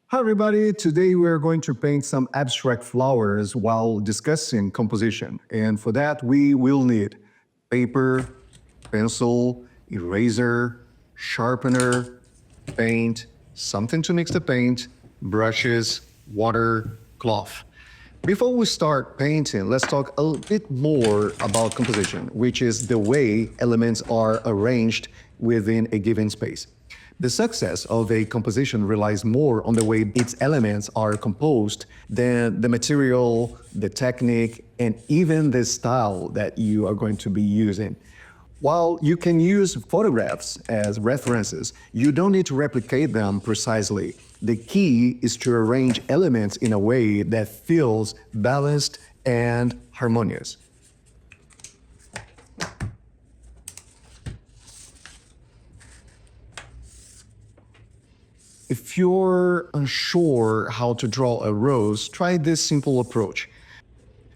Hi, everybody. Today we're going to paint some abstract flowers while discussing composition. And for that, we will need paper, pencil, eraser, sharpener, paint, something to mix the paint, brushes, water, cloth. Before we start painting, let's talk a bit more about composition, which is the way elements are arranged within a given space. The success of a composition relies more on the way its elements are composed than the material, the technique, and even the style that you are going to be using. While you can use photographs as references, you don't need to replicate them precisely. The key is to arrange elements in a way that feels balanced and harmonious. If you're unsure how to draw a rose, try this simple approach.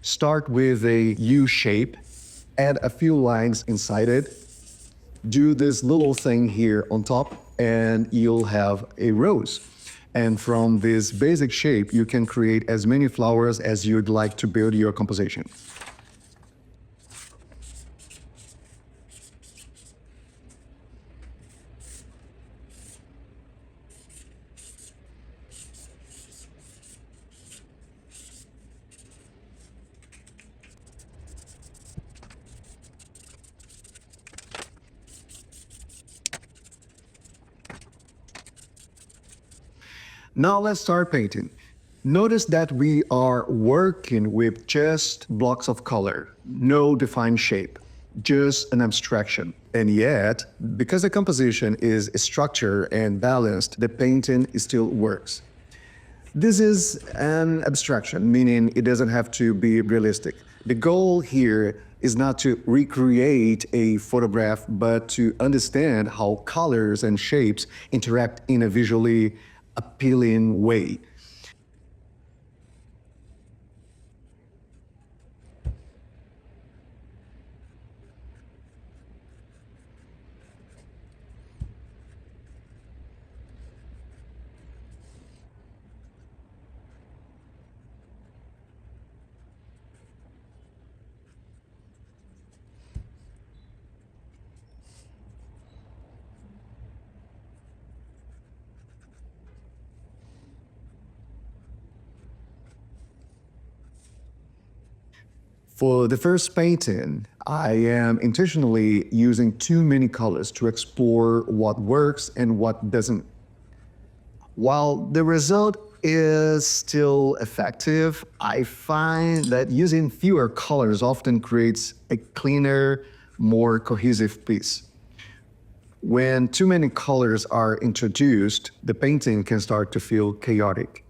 Start with a U shape, add a few lines inside it, do this little thing here on top, and you'll have a rose. And from this basic shape, you can create as many flowers as you'd like to build your composition. Now let's start painting. Notice that we are working with just blocks of color, no defined shape, just an abstraction. And yet, because the composition is structured and balanced, the painting still works. This is an abstraction, meaning it doesn't have to be realistic. The goal here is not to recreate a photograph, but to understand how colors and shapes interact in a visually appealing way. For the first painting, I am intentionally using too many colors to explore what works and what doesn't. While the result is still effective, I find that using fewer colors often creates a cleaner, more cohesive piece. When too many colors are introduced, the painting can start to feel chaotic.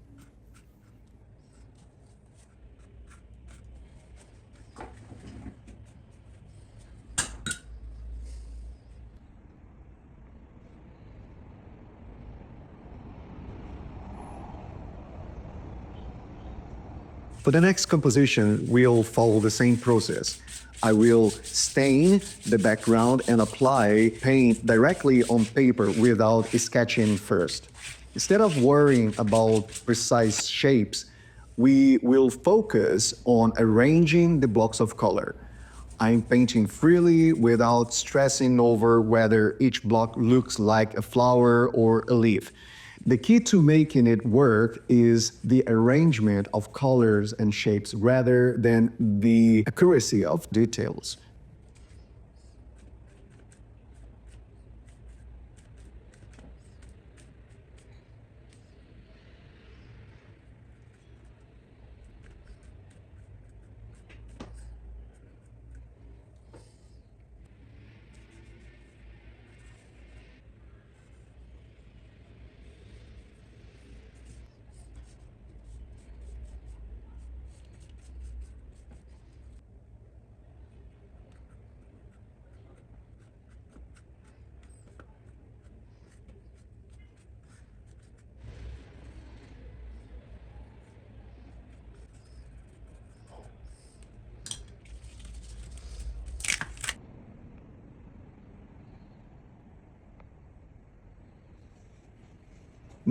For the next composition, we'll follow the same process. I will stain the background and apply paint directly on paper without sketching first. Instead of worrying about precise shapes, we will focus on arranging the blocks of color. I'm painting freely without stressing over whether each block looks like a flower or a leaf. The key to making it work is the arrangement of colors and shapes rather than the accuracy of details.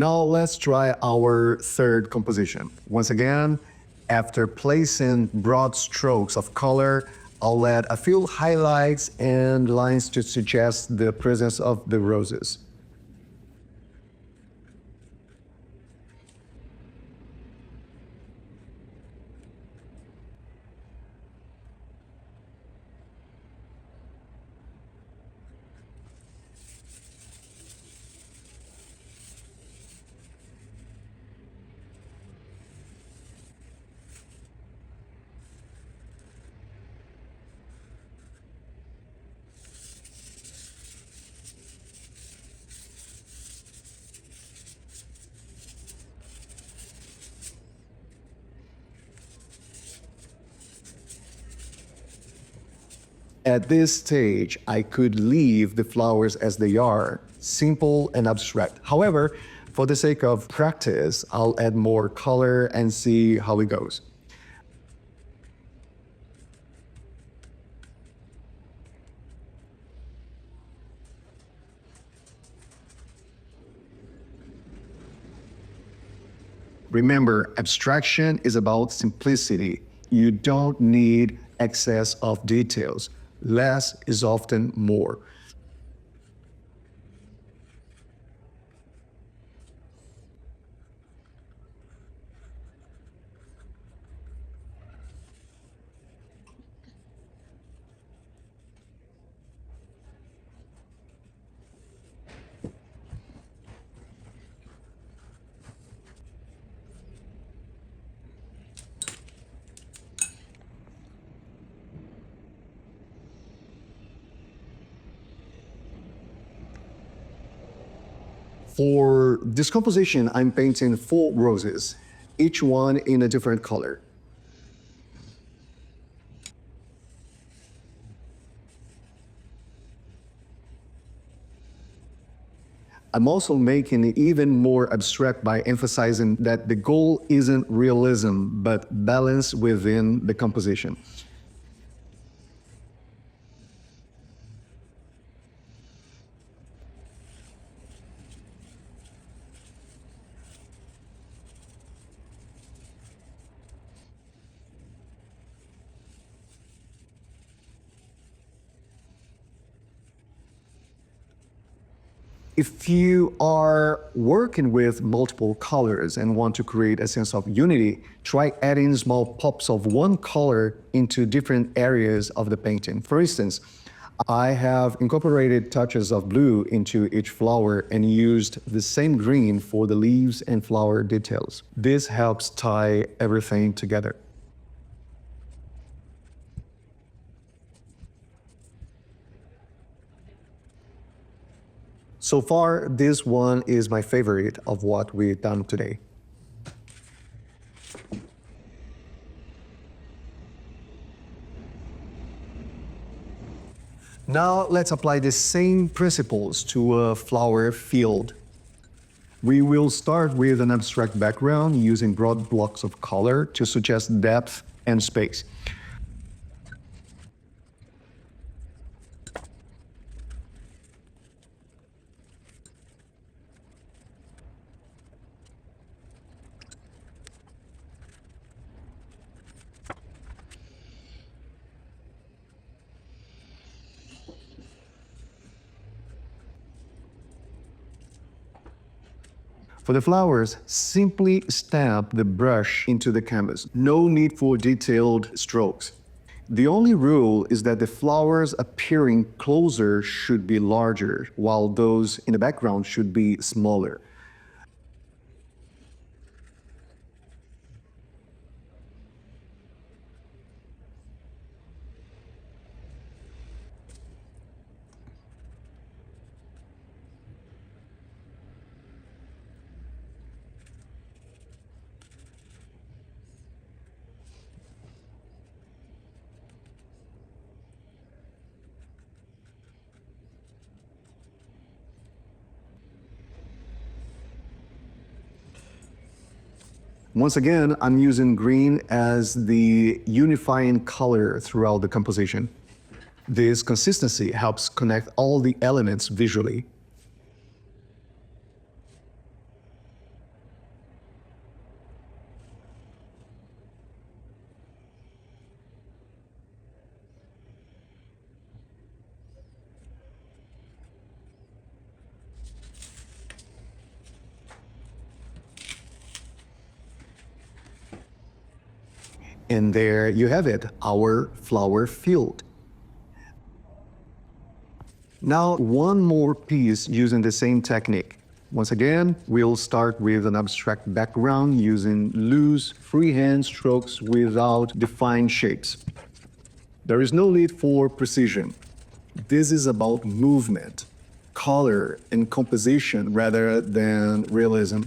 Now let's try our third composition. Once again, after placing broad strokes of color, I'll add a few highlights and lines to suggest the presence of the roses. At this stage, I could leave the flowers as they are, simple and abstract. However, for the sake of practice, I'll add more color and see how it goes. Remember, abstraction is about simplicity. You don't need excess of details. Less is often more. For this composition, I'm painting 4 roses, each one in a different color. I'm also making it even more abstract by emphasizing that the goal isn't realism, but balance within the composition. If you are working with multiple colors and want to create a sense of unity, try adding small pops of one color into different areas of the painting. For instance, I have incorporated touches of blue into each flower and used the same green for the leaves and flower details. This helps tie everything together. So far, this one is my favorite of what we've done today. Now let's apply the same principles to a flower field. We will start with an abstract background using broad blocks of color to suggest depth and space. For the flowers, simply stamp the brush into the canvas. No need for detailed strokes. The only rule is that the flowers appearing closer should be larger, while those in the background should be smaller. Once again, I'm using green as the unifying color throughout the composition. This consistency helps connect all the elements visually. And there you have it, our flower field. Now, one more piece using the same technique. Once again, we'll start with an abstract background using loose, freehand strokes without defined shapes. There is no need for precision. This is about movement, color, and composition rather than realism.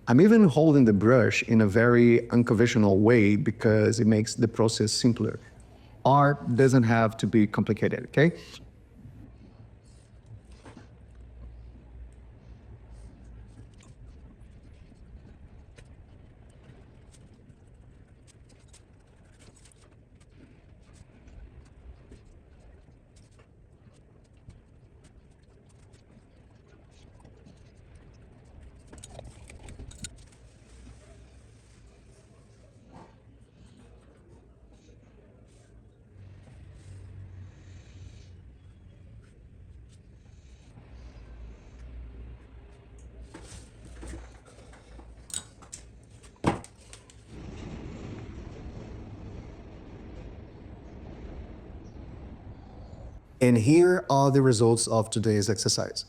I'm even holding the brush in a very unconventional way because it makes the process simpler. Art doesn't have to be complicated, okay? And here are the results of today's exercise.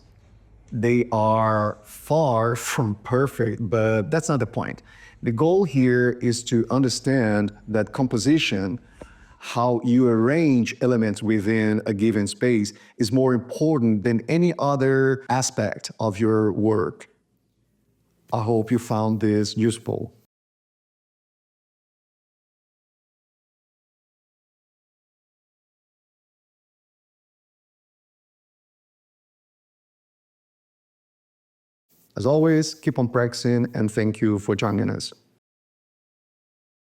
They are far from perfect, but that's not the point. The goal here is to understand that composition, how you arrange elements within a given space, is more important than any other aspect of your work. I hope you found this useful. As always, keep on practicing and thank you for joining us.